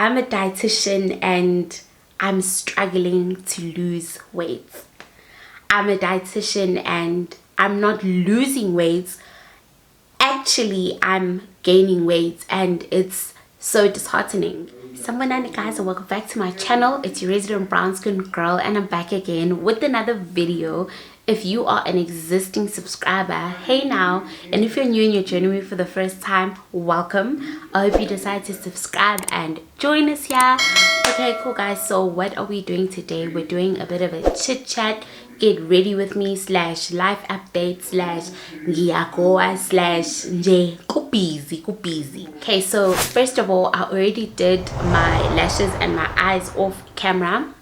I'm a dietitian and I'm struggling to lose weight. I'm a dietitian and I'm not losing weight. Actually, I'm gaining weight and it's so disheartening. Someone and guys, and welcome back to my channel. It's your resident brown skin girl and I'm back again with another video. If you are an existing subscriber, hey now, and if you're new and you're joining me for the first time, welcome. I hope you decide to subscribe and join us here. Okay, cool guys, so what are we doing today? We're doing a bit of a chit chat, get ready with me / life update / ngiyagoa / nje kubizi. Okay, so first of all, I already did my lashes and my eyes off camera.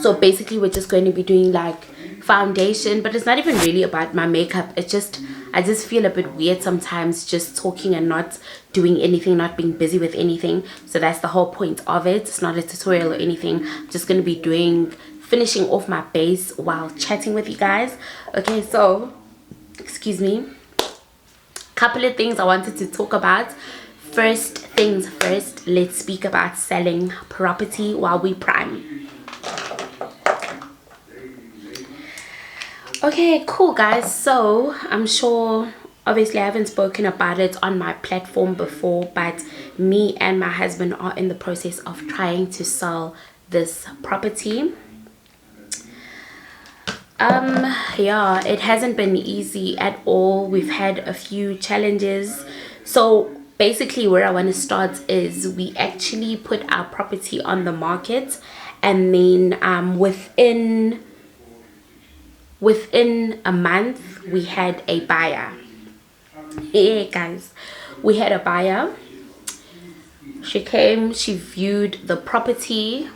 So basically we're just going to be doing like foundation, but it's not even really about my makeup. It's just I just feel a bit weird sometimes just talking and not doing anything, not being busy with anything. So that's the whole point of it. It's not a tutorial or anything. I'm just going to be finishing off my base while chatting with you guys. Okay, so excuse me, couple of things I wanted to talk about. First things first, let's speak about selling property while we prime. Okay, cool guys, so I'm sure obviously I haven't spoken about it on my platform before, but me and my husband are in the process of trying to sell this property. Yeah, it hasn't been easy at all. We've had a few challenges. So basically where I want to start is we actually put our property on the market, and then within a month we had a buyer. Yeah guys, we had a buyer. She came, she viewed the property,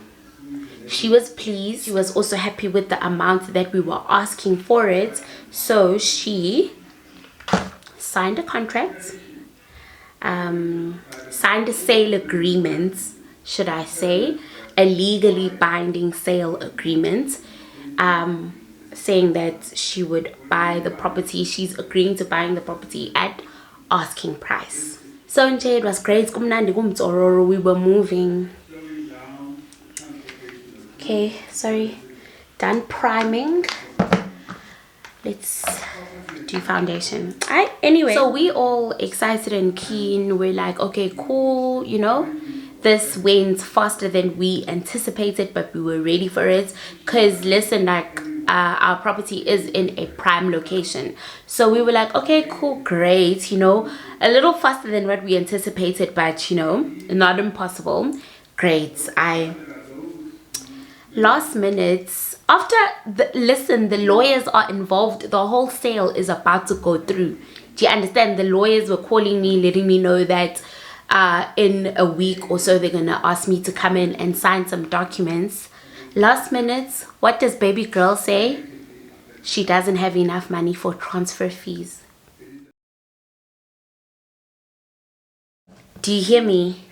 she was pleased, she was also happy with the amount that we were asking for it. So she signed a contract, signed a sale agreement, should I say, a legally binding sale agreement, saying that she would buy the property. She's agreeing to buying the property at asking price. So nje, it was great. We were moving. Okay, sorry, done priming. Let's do foundation. Anyway, so we all excited and keen. We're like, okay, cool, you know, this went faster than we anticipated, but we were ready for it because listen, like our property is in a prime location. So we were like, okay, cool, great, you know, a little faster than what we anticipated, but you know, not impossible. Great. Last minute, after the lawyers are involved, the whole sale is about to go through. Do you understand? The lawyers were calling me, letting me know that in a week or so they're gonna ask me to come in and sign some documents. Last minute, what does baby girl say? She doesn't have enough money for transfer fees. Do you hear me?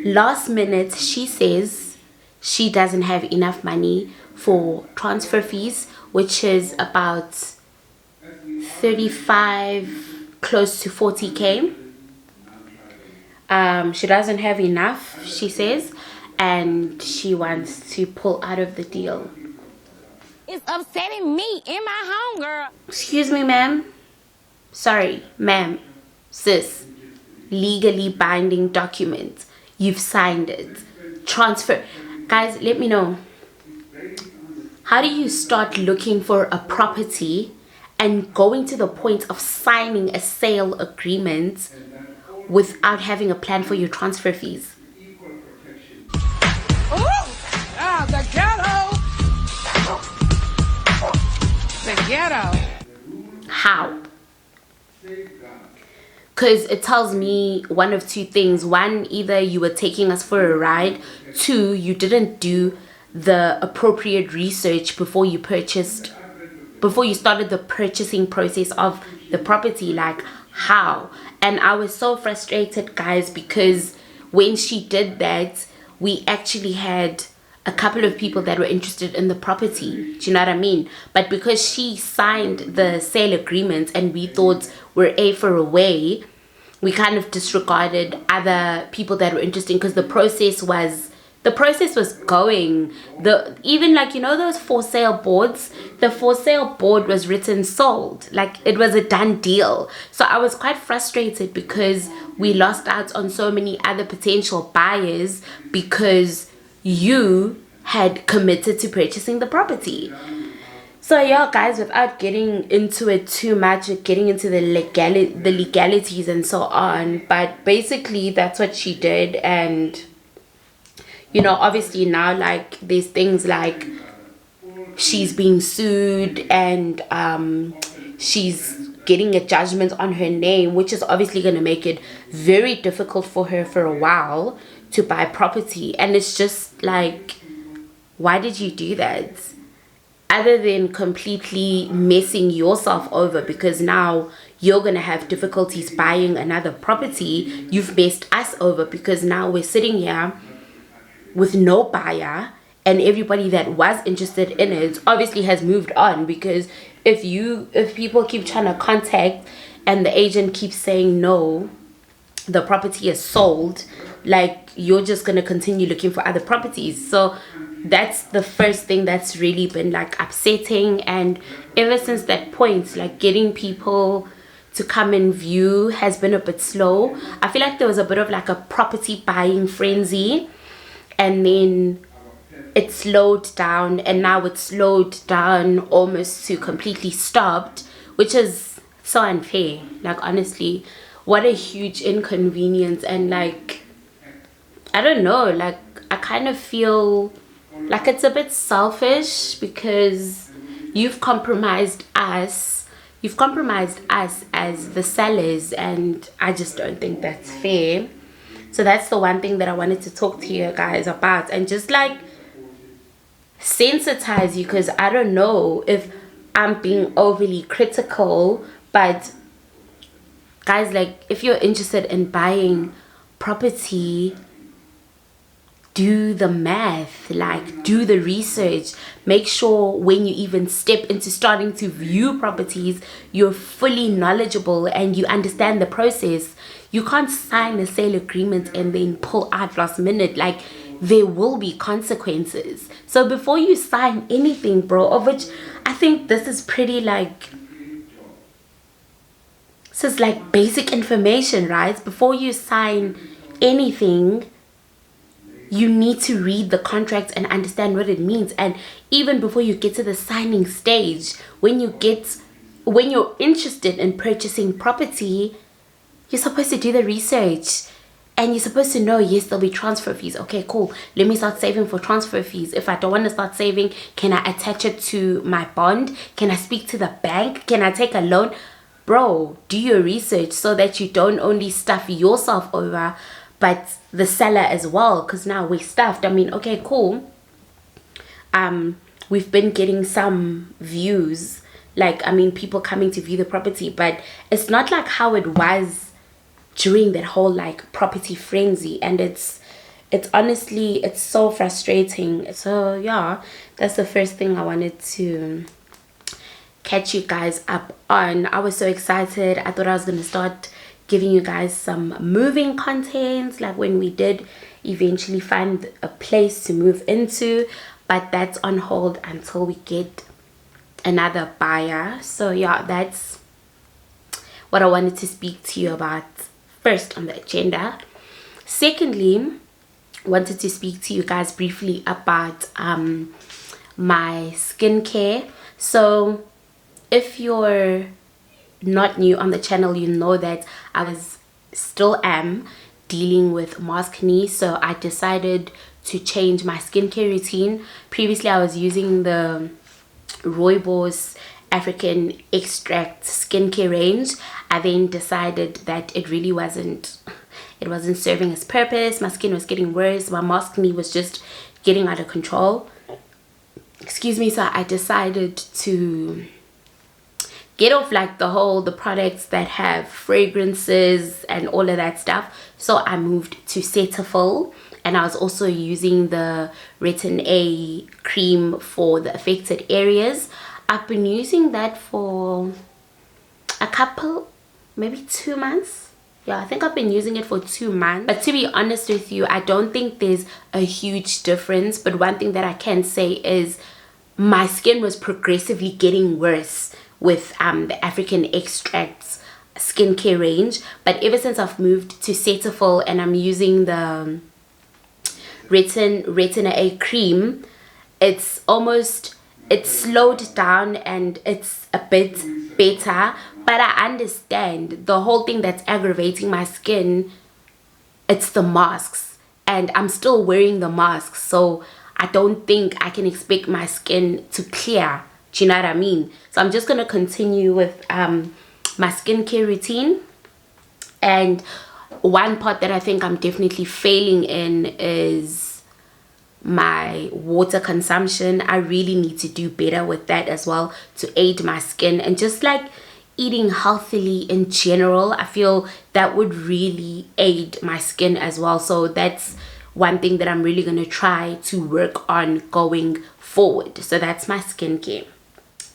Last minute, she says she doesn't have enough money for transfer fees, which is about 35, close to 40k. She doesn't have enough, she says, and she wants to pull out of the deal. It's upsetting me in my home, girl. Excuse me, ma'am. Sorry, ma'am. Sis. Legally binding document. You've signed it. Transfer. Guys, let me know. How do you start looking for a property and going to the point of signing a sale agreement without having a plan for your transfer fees? The ghetto. The ghetto. How? Because it tells me one of two things. One, either you were taking us for a ride. Two, you didn't do the appropriate research before you started the purchasing process of the property. Like, how? And I was so frustrated, guys, because when she did that, we actually had a couple of people that were interested in the property. Do you know what I mean? But because she signed the sale agreement and we thought we're A for a way, we kind of disregarded other people that were interesting, because the process was going. Even like, you know, those for sale boards, the for sale board was written sold, like it was a done deal. So I was quite frustrated because we lost out on so many other potential buyers because you had committed to purchasing the property. So yeah, guys, without getting into it too much, getting into the legalities and so on, but basically that's what she did. And you know, obviously now, like, there's things like she's being sued, and she's getting a judgment on her name, which is obviously going to make it very difficult for her for a while to buy property. And it's just like, why did you do that? Other than completely messing yourself over, because now you're going to have difficulties buying another property, you've messed us over, because now we're sitting here with no buyer, and everybody that was interested in it obviously has moved on. Because if people keep trying to contact and the agent keeps saying no, the property is sold, like, you're just going to continue looking for other properties. So that's the first thing that's really been like upsetting. And ever since that point, like, getting people to come and view has been a bit slow. I feel like there was a bit of like a property buying frenzy, and then it slowed down, and now it's slowed down almost to completely stopped, which is so unfair. Like, honestly, what a huge inconvenience. And like, I don't know, like, I kind of feel like it's a bit selfish, because you've compromised us as the sellers, and I just don't think that's fair. So that's the one thing that I wanted to talk to you guys about, and just like sensitize you, because I don't know if I'm being overly critical, but guys, like, if you're interested in buying property, do the math, like, do the research. Make sure when you even step into starting to view properties, you're fully knowledgeable and you understand the process. You can't sign a sale agreement and then pull out last minute. Like, there will be consequences. So before you sign anything, bro, of which I think this is pretty like, this is like basic information, right? Before you sign anything, you need to read the contract and understand what it means. And even before you get to the signing stage, when you're interested in purchasing property, you're supposed to do the research, and you're supposed to know, yes, there'll be transfer fees. Okay, cool. Let me start saving for transfer fees. If I don't want to start saving, can I attach it to my bond? Can I speak to the bank? Can I take a loan? Bro, do your research so that you don't only stuff yourself over, but the seller as well, because now we're stuffed. I mean, okay, cool. We've been getting some views, like, I mean, people coming to view the property, but it's not like how it was during that whole like property frenzy. And it's honestly, it's so frustrating. So yeah, that's the first thing I wanted to catch you guys up on. I was so excited. I thought I was gonna start giving you guys some moving content, like when we did eventually find a place to move into, but that's on hold until we get another buyer. So yeah, that's what I wanted to speak to you about first on the agenda. Secondly, wanted to speak to you guys briefly about my skincare. So if you're not new on the channel, you know that I still am dealing with acne, so I decided to change my skincare routine. Previously, I was using the Rooibos African extract skincare range. I then decided that it really wasn't serving its purpose. My skin was getting worse. My acne was just getting out of control. Excuse me. So I decided to get off like the products that have fragrances and all of that stuff. So I moved to Cetaphil, and I was also using the Retin A cream for the affected areas. I've been using that for a couple, maybe 2 months. Yeah, I think I've been using it for 2 months. But to be honest with you, I don't think there's a huge difference. But one thing that I can say is my skin was progressively getting worse with the African Extracts skincare range. But ever since I've moved to Cetaphil and I'm using the Retina A cream, it's slowed down and it's a bit better. But I understand the whole thing that's aggravating my skin, it's the masks, and I'm still wearing the masks, so I don't think I can expect my skin to clear. Do you know what I mean? So I'm just gonna continue with my skincare routine. And one part that I think I'm definitely failing in is my water consumption. I really need to do better with that as well to aid my skin, and just like eating healthily in general. I feel that would really aid my skin as well. So that's one thing that I'm really going to try to work on going forward. So that's my skincare.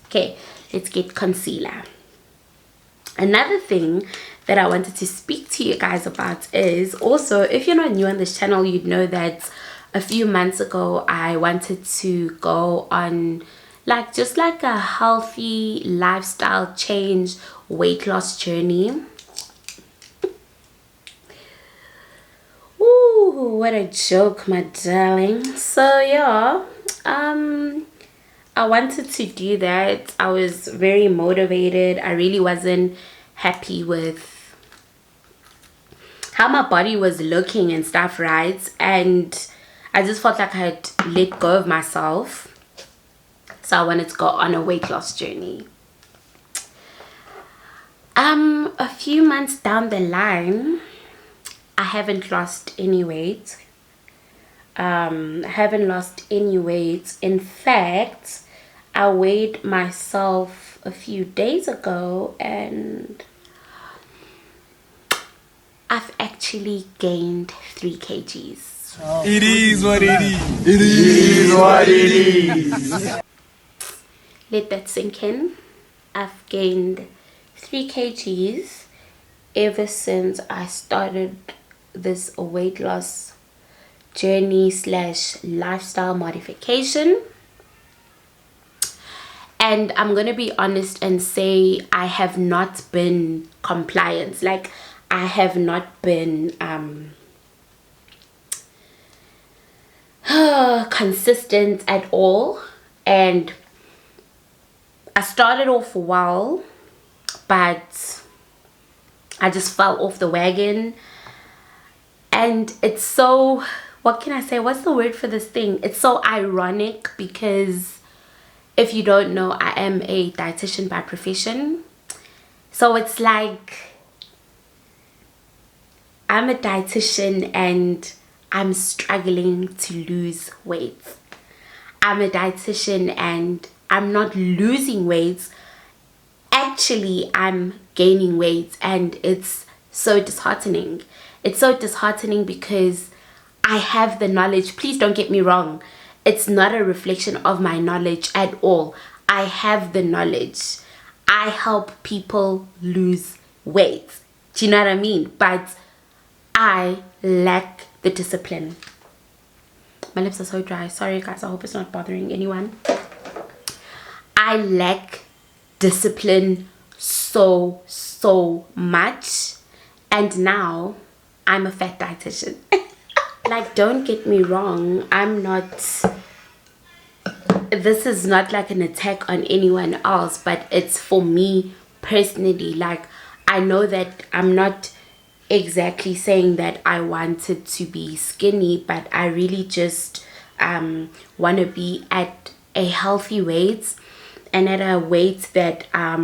Okay, let's get concealer. Another thing that I wanted to speak to you guys about is also, if you're not new on this channel, you'd know that a few months ago I wanted to go on just like a healthy lifestyle change weight loss journey. Ooh, what a joke, my darling. So yeah, I wanted to do that. I was very motivated. I really wasn't happy with how my body was looking and stuff, right? And I just felt like I had let go of myself. So I wanted to go on a weight loss journey. A few months down the line, I haven't lost any weight. I haven't lost any weight. In fact, I weighed myself a few days ago and I've actually gained 3 kgs. It is what it is. It is what it is. Let that sink in. I've gained 3 kgs ever since I started this weight loss journey / lifestyle modification. And I'm gonna be honest and say I have not been compliant. Like, I have not been consistent at all. And I started off well, but I just fell off the wagon. And it's so, what can I say? What's the word for this thing? It's so ironic because if you don't know, I am a dietitian by profession. So it's like I'm a dietitian and I'm struggling to lose weight. I'm a dietitian and I'm not losing weight. Actually, I'm gaining weight, and it's so disheartening. It's so disheartening because I have the knowledge. Please don't get me wrong. It's not a reflection of my knowledge at all. I have the knowledge. I help people lose weight. Do you know what I mean? But I lack the discipline. My lips are so dry. Sorry guys, I hope it's not bothering anyone. I lack discipline so much, and now I'm a fat dietitian. Like, don't get me wrong, I'm not, this is not like an attack on anyone else, but it's for me personally. Like, I know that I'm not exactly saying that I wanted to be skinny, but I really just want to be at a healthy weight and at a weight that I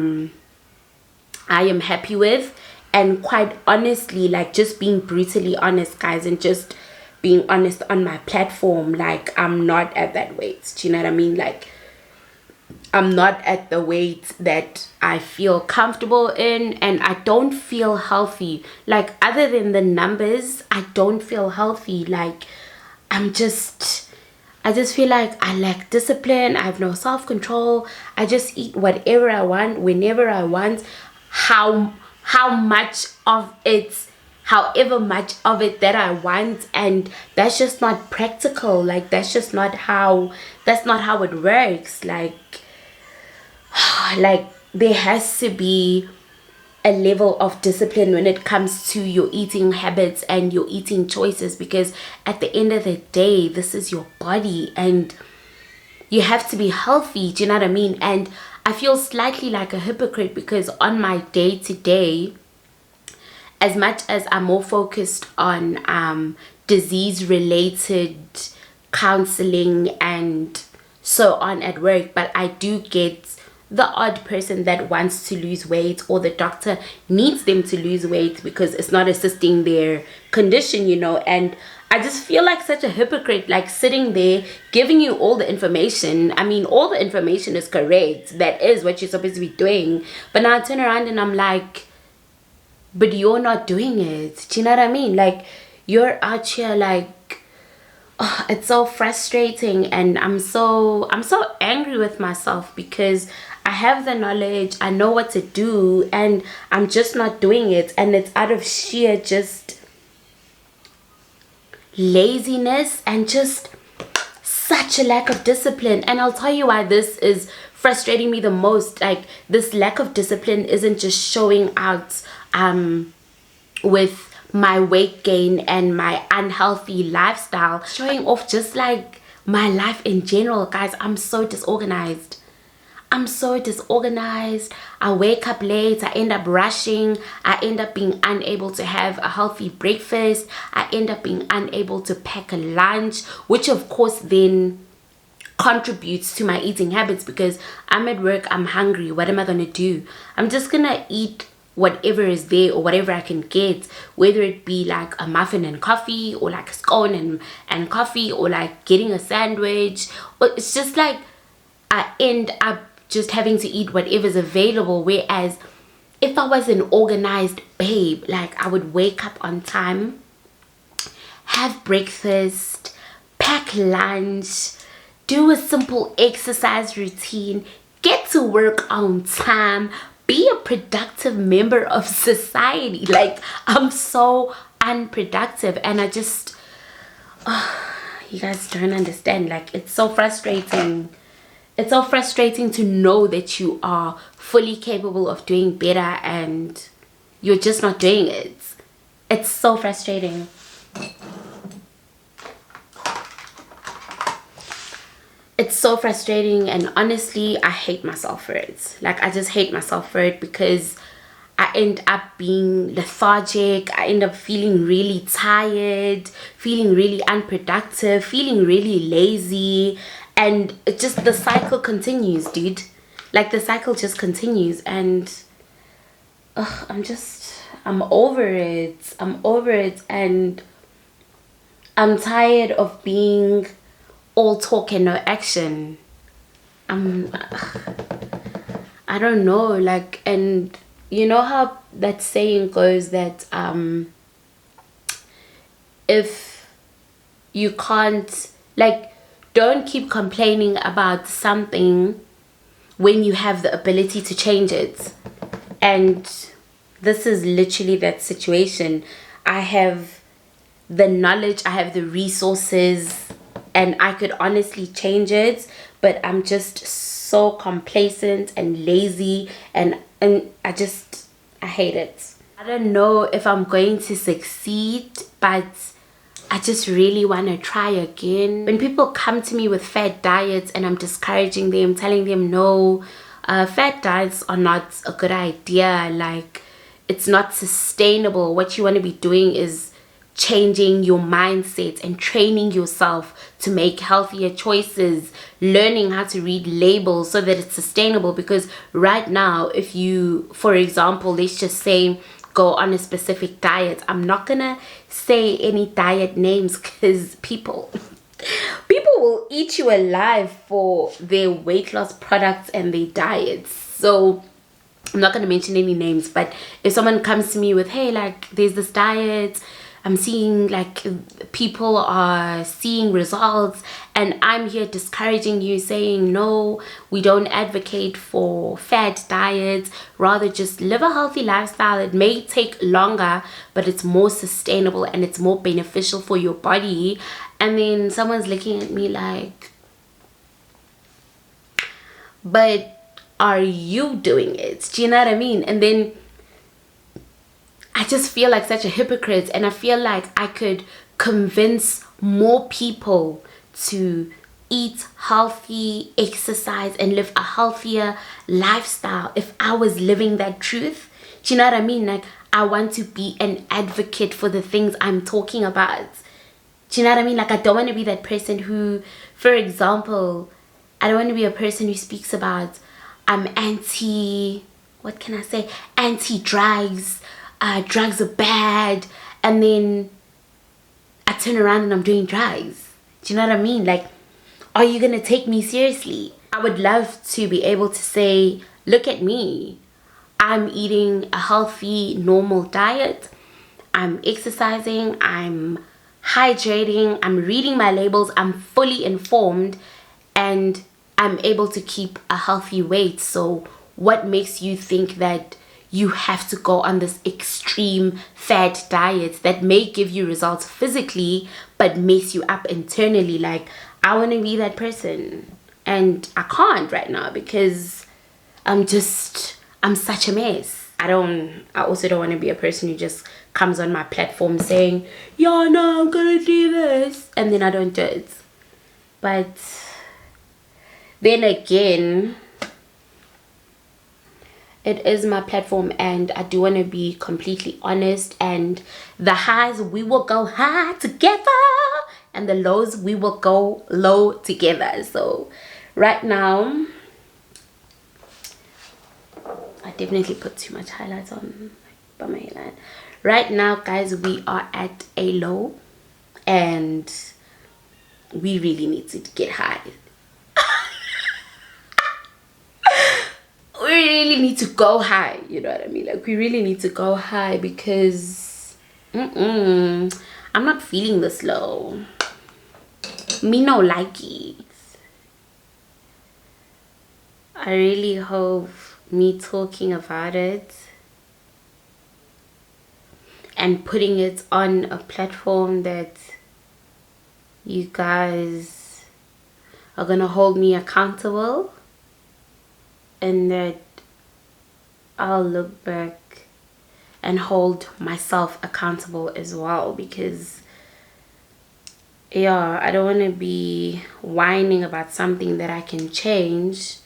am happy with. And quite honestly, like, just being brutally honest, guys, and just being honest on my platform, like, I'm not at that weight. Do you know what I mean? Like, I'm not at the weight that I feel comfortable in, and I don't feel healthy. Like, other than the numbers, I don't feel healthy. Like, I just feel like I lack discipline. I have no self-control. I just eat whatever I want, whenever I want. How much of it however much of it that I want, and that's just not practical. Like that's not how it works. Like there has to be a level of discipline when it comes to your eating habits and your eating choices, because at the end of the day, this is your body and you have to be healthy. Do you know what I mean? And I feel slightly like a hypocrite because on my day-to-day, as much as I'm more focused on disease related counseling and so on at work, but I do get the odd person that wants to lose weight, or the doctor needs them to lose weight because it's not assisting their condition, you know. And I just feel like such a hypocrite, like sitting there giving you all the information. I mean, all the information is correct, that is what you're supposed to be doing, but now I turn around and I'm like, but you're not doing it. Do you know what I mean? Like you're out here like, oh, it's so frustrating, and I'm so angry with myself because I have the knowledge, I know what to do, and I'm just not doing it. And it's out of sheer just laziness and just such a lack of discipline. And I'll tell you why this is frustrating me the most. Like this lack of discipline isn't just showing out with my weight gain and my unhealthy lifestyle, showing off just like my life in general. Guys, I'm so disorganized. I wake up late, I end up rushing, I end up being unable to have a healthy breakfast, I end up being unable to pack a lunch, which of course then contributes to my eating habits, because I'm at work, I'm hungry, what am I gonna do? I'm just gonna eat whatever is there or whatever I can get, whether it be like a muffin and coffee, or like a scone and coffee, or like getting a sandwich. Or it's just like I end up just having to eat whatever's available. Whereas if I was an organized babe, like I would wake up on time, have breakfast, pack lunch, do a simple exercise routine, get to work on time, be a productive member of society. Like I'm so unproductive, and I just you guys don't understand. Like it's so frustrating. It's so frustrating to know that you are fully capable of doing better and you're just not doing it. It's so frustrating. It's so frustrating, and honestly, I hate myself for it. Like I just hate myself for it because I end up being lethargic. I end up feeling really tired, feeling really unproductive, feeling really lazy. And it just, the cycle continues, dude. Like the cycle just continues, and I'm over it. And I'm tired of being all talk and no action. I don't know, like, and you know how that saying goes that if you can't, like, don't keep complaining about something when you have the ability to change it. And this is literally that situation. I have the knowledge, I have the resources, and I could honestly change it, but I'm just so complacent and lazy, and I hate it. I don't know if I'm going to succeed, but I just really want to try again. When people come to me with fad diets and I'm discouraging them, telling them no, fad diets are not a good idea. Like, it's not sustainable. What you want to be doing is changing your mindset and training yourself to make healthier choices, learning how to read labels so that it's sustainable. Because right now, if you, for example, let's just say, go on a specific diet, I'm not gonna say any diet names because people will eat you alive for their weight loss products and their diets. So I'm not gonna mention any names, but if someone comes to me with, hey, like, there's this diet, I'm seeing like people are seeing results, and I'm here discouraging you, saying no, we don't advocate for fad diets, rather just live a healthy lifestyle. It may take longer, but it's more sustainable and it's more beneficial for your body. And then someone's looking at me like, but are you doing it? Do you know what I mean? And then I just feel like such a hypocrite, and I feel like I could convince more people to eat healthy, exercise, and live a healthier lifestyle if I was living that truth. Do you know what I mean? Like, I want to be an advocate for the things I'm talking about. Do you know what I mean? Like, I don't want to be that person who, for example, I don't want to be a person who speaks about I'm anti, what can I say? Anti-drugs. Drugs are bad, and then I turn around and I'm doing drugs. Do you know what I mean? Like, are you gonna take me seriously? I would love to be able to say, look at me, I'm eating a healthy, normal diet, I'm exercising, I'm hydrating, I'm reading my labels, I'm fully informed, and I'm able to keep a healthy weight. So what makes you think that you have to go on this extreme fad diet that may give you results physically but mess you up internally? Like, I want to be that person, and I can't right now because I'm such a mess. I also don't want to be a person who just comes on my platform saying, yeah, no, I'm gonna do this, and then I don't do it. But then again, it is my platform, and I do want to be completely honest, and the highs, we will go high together, and the lows, we will go low together. So right now, I definitely put too much highlights on by my hairline. Right now, guys, we are at a low, and we really need to get high. We really need to go high, you know what I mean? Like, we really need to go high because I'm not feeling this low. Me no like it. I really hope me talking about it and putting it on a platform that you guys are gonna hold me accountable, and that I'll look back and hold myself accountable as well. Because yeah, I don't want to be whining about something that I can change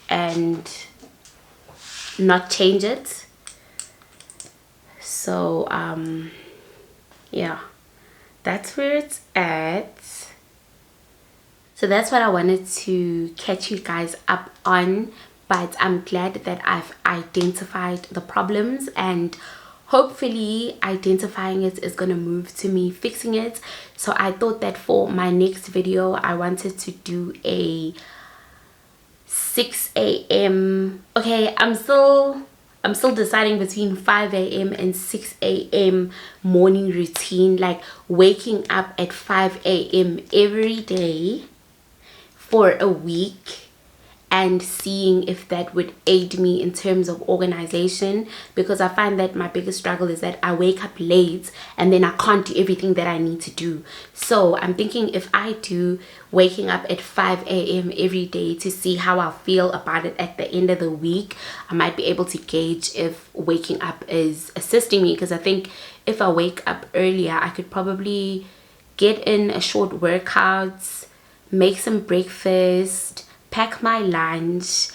and not change it. So yeah, that's where it's at. So that's what I wanted to catch you guys up on. But I'm glad that I've identified the problems, and hopefully identifying it is going to move to me fixing it. So I thought that for my next video, I wanted to do a 6 a.m. Okay, I'm still deciding between 5 a.m. and 6 a.m. morning routine, like waking up at 5 a.m. every day for a week, and seeing if that would aid me in terms of organization. Because I find that my biggest struggle is that I wake up late and then I can't do everything that I need to do. So I'm thinking, if I do waking up at 5 a.m. every day to see how I feel about it at the end of the week, I might be able to gauge if waking up is assisting me. Because I think if I wake up earlier, I could probably get in a short workout, make some breakfast, pack my lunch,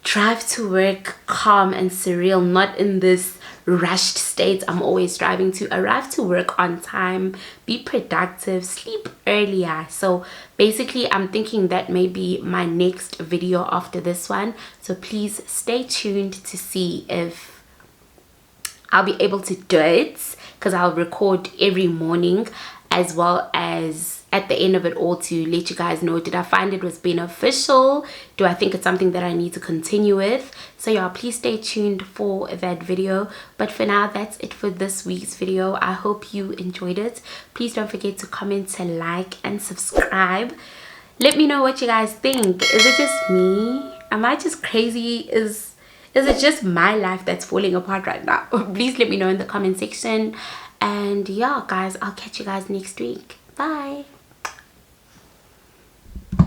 drive to work calm and surreal, not in this rushed state I'm always driving to. Arrive to work on time, be productive, sleep earlier. So basically, I'm thinking that may be my next video after this one. So please stay tuned to see if I'll be able to do it, because I'll record every morning as well as at the end of it all to let you guys know, did I find it was beneficial? Do I think it's something that I need to continue with? So yeah, please stay tuned for that video. But for now, that's it for this week's video. I hope you enjoyed it. Please don't forget to comment, to like, and subscribe. Let me know what you guys think. Is it just me? Am I just crazy? Is it just my life that's falling apart right now? Please let me know in the comment section. And yeah, guys, I'll catch you guys next week. Bye.